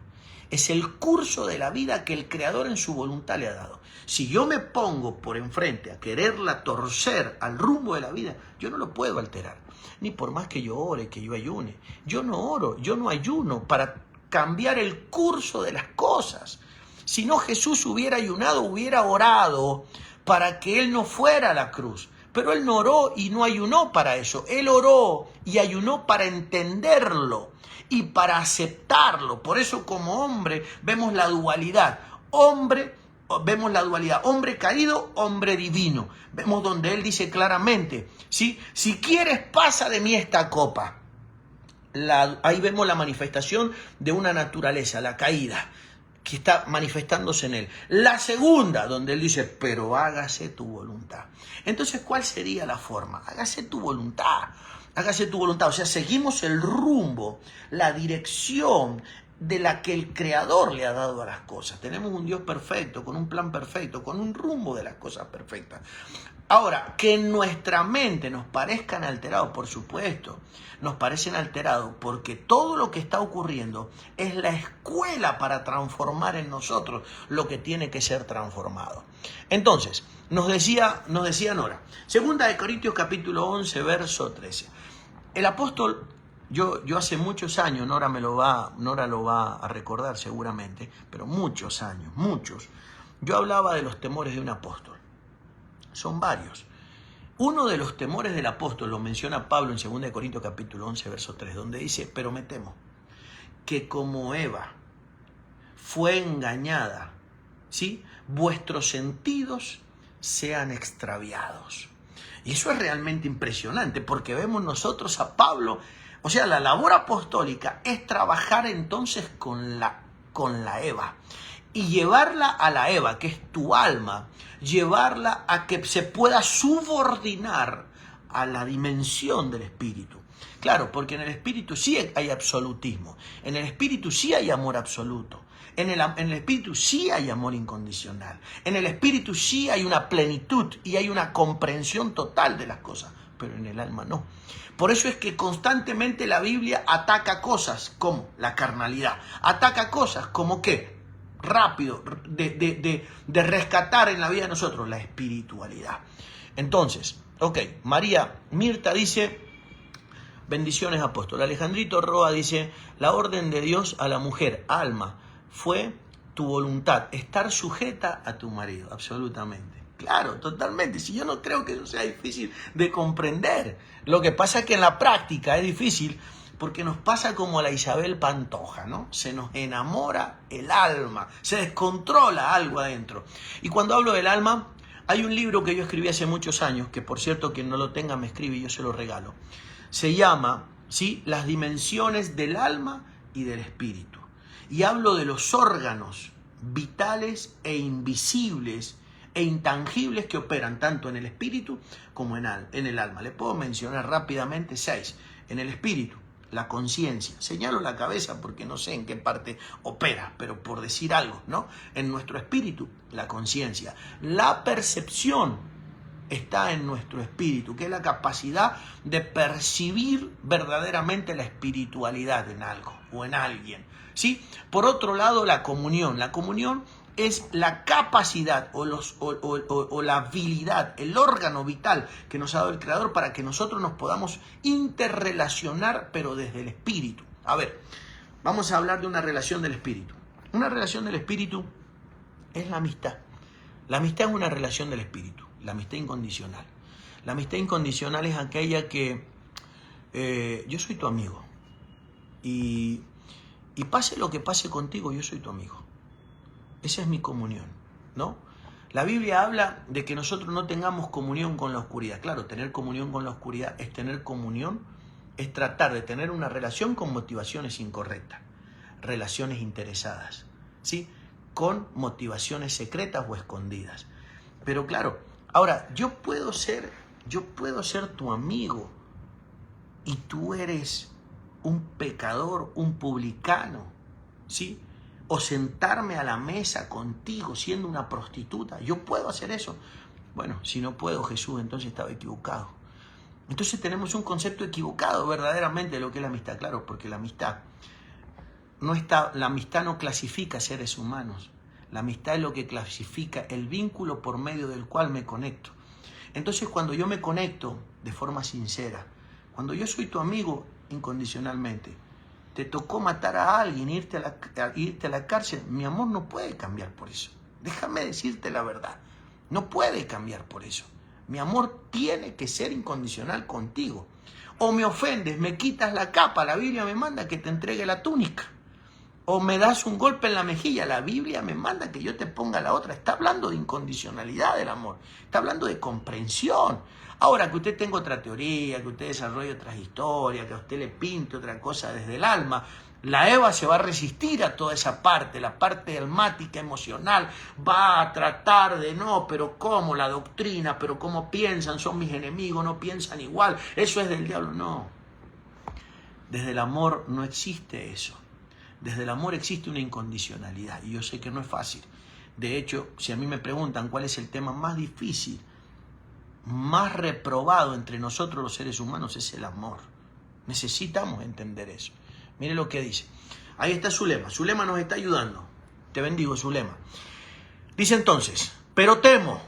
B: Es el curso de la vida que el Creador en su voluntad le ha dado. Si yo me pongo por enfrente a quererla torcer al rumbo de la vida, yo no lo puedo alterar. Ni por más que yo ore, que yo ayune. Yo no oro, yo no ayuno para cambiar el curso de las cosas. Si no, Jesús hubiera ayunado, hubiera orado para que Él no fuera a la cruz. Pero Él no oró y no ayunó para eso. Él oró y ayunó para entenderlo y para aceptarlo. Por eso como hombre vemos la dualidad. Vemos la dualidad. Hombre caído, hombre divino. Vemos donde Él dice claramente, ¿sí? Si quieres, pasa de mí esta copa. Ahí vemos la manifestación de una naturaleza, la caída, que está manifestándose en Él. La segunda, donde Él dice, pero hágase tu voluntad. Entonces, ¿cuál sería la forma? Hágase tu voluntad. Hágase tu voluntad. O sea, seguimos el rumbo, la dirección de la que el Creador le ha dado a las cosas. Tenemos un Dios perfecto, con un plan perfecto, con un rumbo de las cosas perfectas. Ahora, que en nuestra mente nos parezcan alterados, por supuesto, nos parecen alterados porque todo lo que está ocurriendo es la escuela para transformar en nosotros lo que tiene que ser transformado. Entonces, nos decía Nora, 2 Corintios capítulo 11, verso 13. El apóstol, yo hace muchos años, Nora lo va a recordar seguramente, pero muchos años, yo hablaba de los temores de un apóstol. Son varios. Uno de los temores del apóstol lo menciona Pablo en 2 Corintios capítulo 11, verso 3, donde dice, pero me temo que como Eva fue engañada, ¿sí? Vuestros sentidos sean extraviados. Y eso es realmente impresionante porque vemos nosotros a Pablo, o sea, la labor apostólica es trabajar entonces con la Eva. Y llevarla a la Eva, que es tu alma, llevarla a que se pueda subordinar a la dimensión del espíritu. Claro, porque en el espíritu sí hay absolutismo, en el espíritu sí hay amor absoluto, en el espíritu sí hay amor incondicional, en el espíritu sí hay una plenitud y hay una comprensión total de las cosas, pero en el alma no. Por eso es que constantemente la Biblia ataca cosas como la carnalidad, ataca cosas como ¿qué? Rápido, de rescatar en la vida de nosotros la espiritualidad. Entonces, María Mirta dice, bendiciones apóstol. Alejandrito Roa dice, la orden de Dios a la mujer, alma, fue tu voluntad, estar sujeta a tu marido, absolutamente. Claro, totalmente. Si yo no creo que eso sea difícil de comprender. Lo que pasa es que en la práctica es difícil porque nos pasa como a la Isabel Pantoja, ¿no? Se nos enamora el alma, se descontrola algo adentro. Y cuando hablo del alma, hay un libro que yo escribí hace muchos años, que por cierto quien no lo tenga me escribe y yo se lo regalo. Se llama, ¿sí? Las dimensiones del alma y del espíritu. Y hablo de los órganos vitales e invisibles e intangibles que operan tanto en el espíritu como en el alma. Le puedo mencionar rápidamente 6. En el espíritu, la conciencia. Señalo la cabeza porque no sé en qué parte opera, pero por decir algo, ¿no? En nuestro espíritu, la conciencia. La percepción está en nuestro espíritu, que es la capacidad de percibir verdaderamente la espiritualidad en algo o en alguien, ¿sí? Por otro lado, la comunión. La comunión es la capacidad o la habilidad, el órgano vital que nos ha dado el Creador para que nosotros nos podamos interrelacionar, pero desde el espíritu. A ver, vamos a hablar de una relación del espíritu. Una relación del espíritu es la amistad. La amistad es una relación del espíritu, la amistad incondicional. La amistad incondicional es aquella que yo soy tu amigo y pase lo que pase contigo, yo soy tu amigo. Esa es mi comunión, ¿no? La Biblia habla de que nosotros no tengamos comunión con la oscuridad. Claro, tener comunión con la oscuridad es tener comunión, es tratar de tener una relación con motivaciones incorrectas, relaciones interesadas, ¿sí? Con motivaciones secretas o escondidas. Pero claro, ahora yo puedo ser tu amigo y tú eres un pecador, un publicano, ¿sí? O sentarme a la mesa contigo siendo una prostituta. ¿Yo puedo hacer eso? Bueno, si no puedo, Jesús, entonces estaba equivocado. Entonces tenemos un concepto equivocado verdaderamente de lo que es la amistad. Claro, porque la amistad no clasifica seres humanos. La amistad es lo que clasifica el vínculo por medio del cual me conecto. Entonces cuando yo me conecto de forma sincera, cuando yo soy tu amigo incondicionalmente, te tocó matar a alguien, irte a la cárcel, mi amor no puede cambiar por eso. Déjame decirte la verdad, no puede cambiar por eso. Mi amor tiene que ser incondicional contigo. O me ofendes, me quitas la capa, la Biblia me manda que te entregue la túnica. O me das un golpe en la mejilla, la Biblia me manda que yo te ponga la otra. Está hablando de incondicionalidad del amor, está hablando de comprensión. Ahora, que usted tenga otra teoría, que usted desarrolle otras historias, que a usted le pinte otra cosa desde el alma, la Eva se va a resistir a toda esa parte, la parte almática, emocional, va a tratar de no, pero cómo la doctrina, pero cómo piensan, son mis enemigos, no piensan igual, eso es del diablo. No, desde el amor no existe eso. Desde el amor existe una incondicionalidad y yo sé que no es fácil. De hecho, si a mí me preguntan cuál es el tema más difícil, más reprobado entre nosotros los seres humanos, es el amor. Necesitamos entender eso. Mire lo que dice. Ahí está Zulema. Zulema nos está ayudando. Te bendigo, Zulema. Dice entonces, pero temo,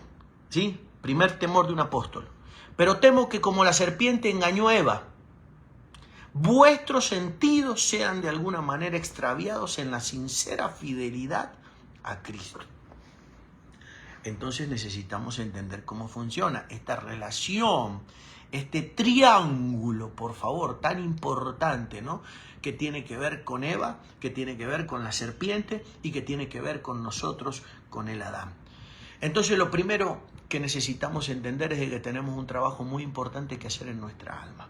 B: ¿sí? Primer temor de un apóstol. Pero temo que como la serpiente engañó a Eva, vuestros sentidos sean de alguna manera extraviados en la sincera fidelidad a Cristo. Entonces necesitamos entender cómo funciona esta relación, este triángulo, por favor, tan importante, ¿no? Que tiene que ver con Eva, que tiene que ver con la serpiente y que tiene que ver con nosotros, con el Adán. Entonces lo primero que necesitamos entender es que tenemos un trabajo muy importante que hacer en nuestra alma.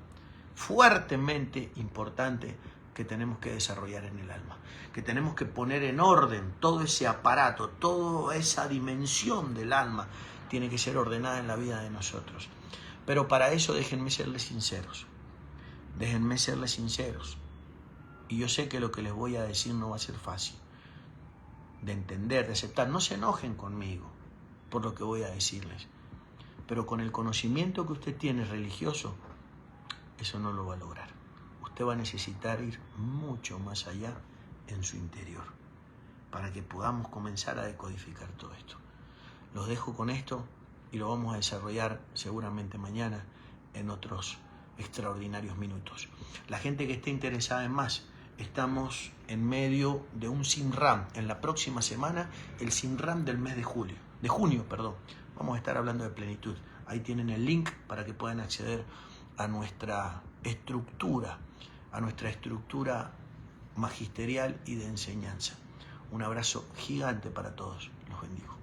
B: Fuertemente importante que tenemos que desarrollar en el alma, que tenemos que poner en orden todo ese aparato, toda esa dimensión del alma tiene que ser ordenada en la vida de nosotros. Pero para eso déjenme serles sinceros, y yo sé que lo que les voy a decir no va a ser fácil de entender, de aceptar. No se enojen conmigo por lo que voy a decirles, pero con el conocimiento que usted tiene religioso, eso no lo va a lograr. Usted va a necesitar ir mucho más allá en su interior para que podamos comenzar a decodificar todo esto. Los dejo con esto y lo vamos a desarrollar seguramente mañana en otros extraordinarios minutos. La gente que esté interesada en más, estamos en medio de un Sinram. En la próxima semana, el Sinram del mes de junio. Vamos a estar hablando de plenitud. Ahí tienen el link para que puedan acceder a nuestra estructura magisterial y de enseñanza. Un abrazo gigante para todos. Los bendigo.